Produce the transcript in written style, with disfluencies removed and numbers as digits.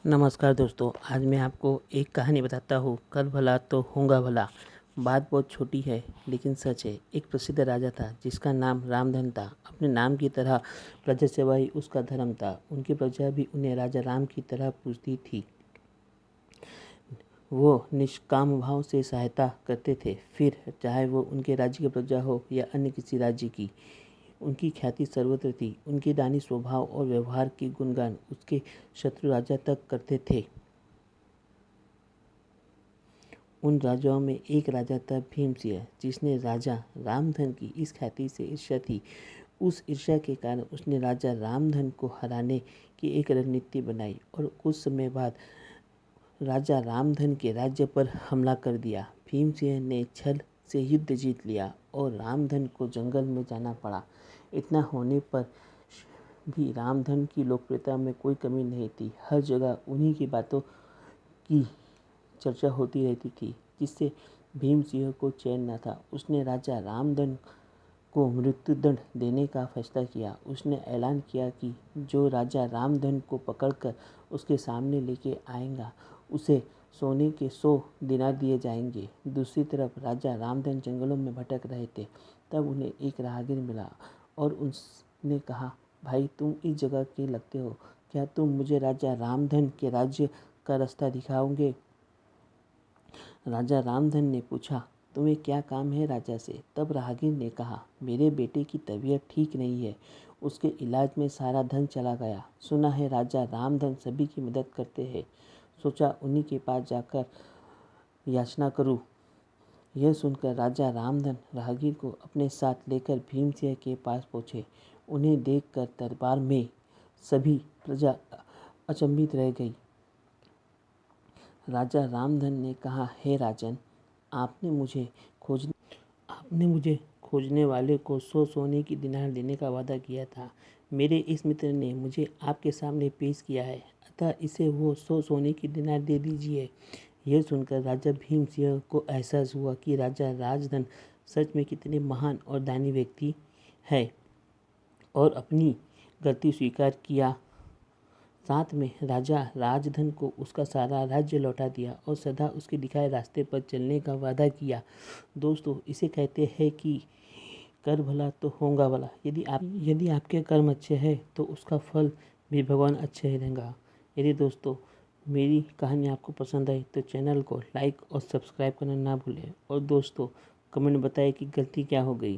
नमस्कार दोस्तों, आज मैं आपको एक कहानी बताता हूँ। कर भला तो होगा भला। बात बहुत छोटी है लेकिन सच है। एक प्रसिद्ध राजा था जिसका नाम रामधन था। अपने नाम की तरह प्रजा सेवा ही उसका धर्म था। उनकी प्रजा भी उन्हें राजा राम की तरह पूजती थी। वो निष्काम भाव से सहायता करते थे, फिर चाहे वो उनके राज्य की प्रजा हो या अन्य किसी राज्य की। उनकी ख्याति सर्वत्र थी। उनके दानी स्वभाव और व्यवहार के गुणगान उसके शत्रु राजा तक करते थे। उन राजाओं में एक राजा था भीमसिंह, जिसने राजा रामधन की इस ख्याति से ईर्ष्या थी। उस ईर्ष्या के कारण उसने राजा रामधन को हराने की एक रणनीति बनाई और कुछ समय बाद राजा रामधन के राज्य पर हमला कर दिया। भीमसिंह ने छल से युद्ध जीत लिया और रामधन को जंगल में जाना पड़ा। इतना होने पर भी रामधन की लोकप्रियता में कोई कमी नहीं थी। हर जगह उन्हीं की बातों की चर्चा होती रहती थी, जिससे भीमसिंह को चैन न था। उसने राजा रामधन को मृत्युदंड देने का फैसला किया। उसने ऐलान किया कि जो राजा रामधन को पकड़कर उसके सामने लेके आएगा, उसे सोने के 100 दिनार दिए जाएंगे। दूसरी तरफ राजा रामधन जंगलों में भटक रहे थे। तब उन्हें एक राहगीर मिला और उसने कहा, भाई, तुम इस जगह के लगते हो, क्या तुम मुझे राजा रामधन के राज्य का रास्ता दिखाओगे? राजा रामधन ने पूछा, तुम्हें क्या काम है राजा से? तब राहगीर ने कहा, मेरे बेटे की तबीयत ठीक नहीं है, उसके इलाज में सारा धन चला गया। सुना है राजा रामधन सभी की मदद करते हैं, सोचा उन्हीं के पास जाकर याचना करूं। यह सुनकर राजा रामधन राहगीर को अपने साथ लेकर भीमसिंह के पास पहुँचे। उन्हें देखकर दरबार में सभी प्रजा अचंभित रह गई। राजा रामधन ने कहा, हे राजन, आपने मुझे खोजने वाले को 100 सोने की दिनार देने का वादा किया था। मेरे इस मित्र ने मुझे आपके सामने पेश किया है, अतः इसे वो 100 सोने की दिनार दे दीजिए। यह सुनकर राजा भीमसिंह को एहसास हुआ कि राजा राजधन सच में कितने महान और दानी व्यक्ति है, और अपनी गलती स्वीकार किया। साथ में राजा राजधन को उसका सारा राज्य लौटा दिया और सदा उसके दिखाए रास्ते पर चलने का वादा किया। दोस्तों, इसे कहते हैं कि कर भला तो होगा भला। यदि आपके कर्म अच्छे हैं तो उसका फल भी भगवान अच्छे ही देगा। यदि दोस्तों मेरी कहानी आपको पसंद आई तो चैनल को लाइक और सब्सक्राइब करना ना भूलें, और दोस्तों कमेंट बताएं कि गलती क्या हो गई।